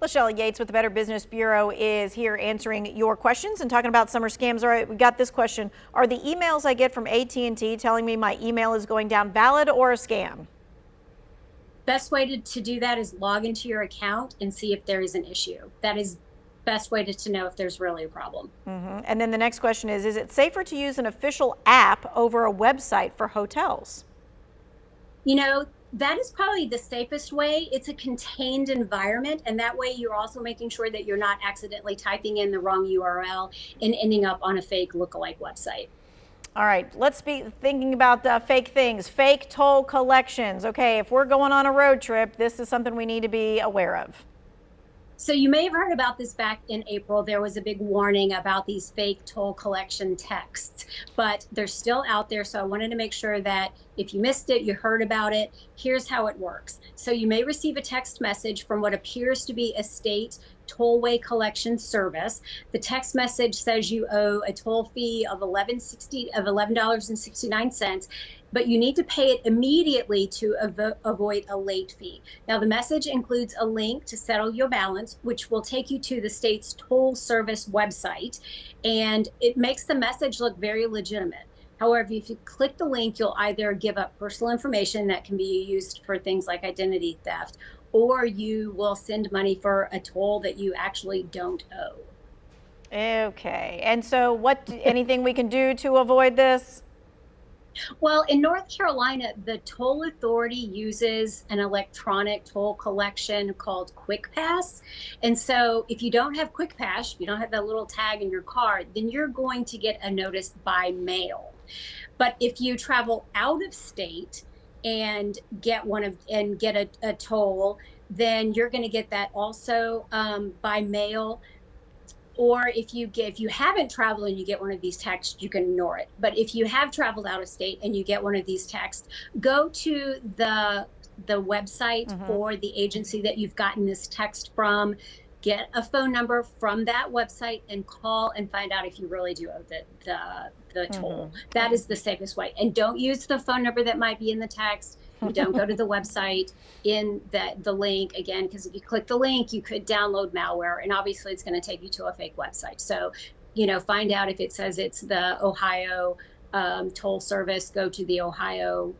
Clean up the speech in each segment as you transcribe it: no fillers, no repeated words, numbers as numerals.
Lechelle Yates with the Better Business Bureau is here answering your questions and talking about summer scams. All right, we got this question. Are the emails I get from AT&T telling me my email is going down valid or a scam? Best way to do that is log into your account and see if there is an issue. That is best way to know if there's really a problem. And then the next question is it safer to use an official app over a website for hotels? You know, that is probably the safest way. It's a contained environment, and that way you're also making sure that you're not accidentally typing in the wrong URL and ending up on a fake lookalike website. All right, let's be thinking about the fake things, fake toll collections. Okay, if we're going on a road trip, this is something we need to be aware of. So you may have heard about this back in April. There was a big warning about these fake toll collection texts, but they're still out there. So I wanted to make sure that if you missed it, you heard about it. Here's how it works. So you may receive a text message from what appears to be a state tollway collection service. The text message says you owe a toll fee of $11.69, but you need to pay it immediately to avoid a late fee. Now, the message includes a link to settle your balance, which will take you to the state's toll service website, and it makes the message look very legitimate. However, if you click the link, you'll either give up personal information that can be used for things like identity theft, or you will send money for a toll that you actually don't owe. Okay, and so anything we can do to avoid this? Well, in North Carolina, the toll authority uses an electronic toll collection called QuickPass. And so if you don't have QuickPass, if you don't have that little tag in your card, then you're going to get a notice by mail. But if you travel out of state and get a toll, then you're going to get that also by mail. Or if you haven't traveled and you get one of these texts, you can ignore it. But if you have traveled out of state and you get one of these texts, go to the website for the agency that you've gotten this text from, get a phone number from that website and call and find out if you really do owe the toll. That is the safest way. And don't use the phone number that might be in the text. You don't go to the website in the link again, because if you click the link, you could download malware, and obviously it's going to take you to a fake website. So, find out if it says it's the Ohio toll service. Go to the Ohio,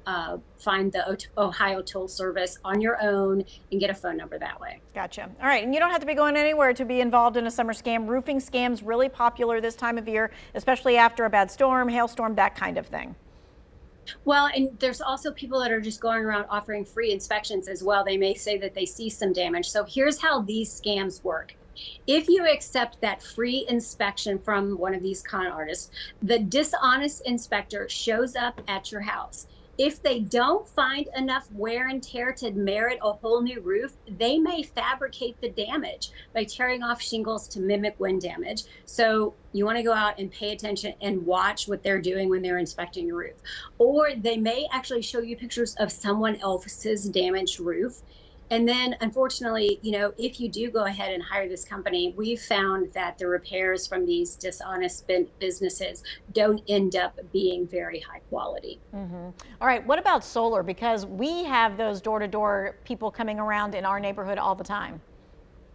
find the Ohio toll service on your own and get a phone number that way. Gotcha. All right, and you don't have to be going anywhere to be involved in a summer scam. Roofing scams really popular this time of year, especially after a bad storm, hailstorm, that kind of thing. Well, and there's also people that are just going around offering free inspections as well. They may say that they see some damage. So here's how these scams work. If you accept that free inspection from one of these con artists, the dishonest inspector shows up at your house. If they don't find enough wear and tear to merit a whole new roof, they may fabricate the damage by tearing off shingles to mimic wind damage. So you want to go out and pay attention and watch what they're doing when they're inspecting your roof. Or they may actually show you pictures of someone else's damaged roof. And then, unfortunately, if you do go ahead and hire this company, we've found that the repairs from these dishonest businesses don't end up being very high quality. All right, what about solar? Because we have those door-to-door people coming around in our neighborhood all the time.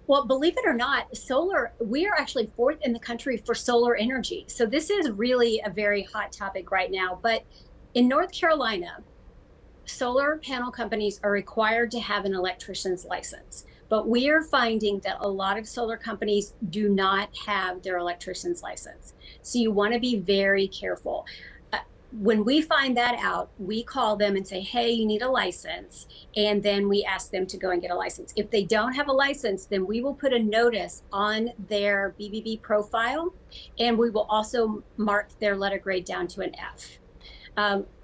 Well, believe it or not, solar, we are actually 4th in the country for solar energy. So this is really a very hot topic right now. But in North Carolina, solar panel companies are required to have an electrician's license, but we are finding that a lot of solar companies do not have their electrician's license. So you want to be very careful. When we find that out, we call them and say, hey, you need a license. And then we ask them to go and get a license. If they don't have a license, then we will put a notice on their BBB profile, and we will also mark their letter grade down to an F.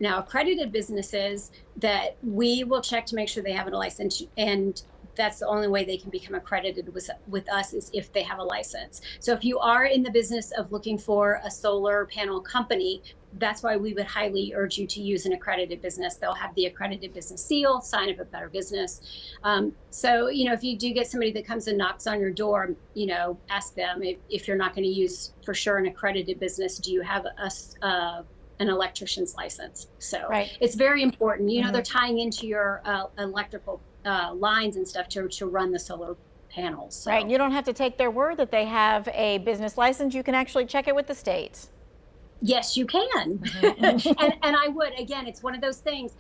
Now, accredited businesses that we will check to make sure they have a license, and that's the only way they can become accredited with us is if they have a license. So if you are in the business of looking for a solar panel company, that's why we would highly urge you to use an accredited business. They'll have the accredited business seal, sign of a Better Business. So, if you do get somebody that comes and knocks on your door, ask them if you're not going to use for sure an accredited business, do you have an electrician's license? So It's very important. They're tying into your electrical lines and stuff to run the solar panels. So. Right, you don't have to take their word that they have a business license. You can actually check it with the state. Yes, you can. and I would, again, it's one of those things,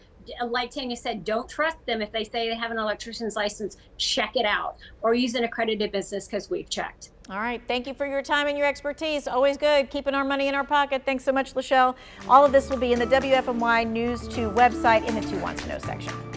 like Tanya said, don't trust them if they say they have an electrician's license. Check it out, or use an accredited business, because we've checked. All right, thank you for your time and your expertise. Always good keeping our money in our pocket. Thanks so much, Lechelle. All of this will be in the WFMY News 2 website in the 2 Wants to Know section.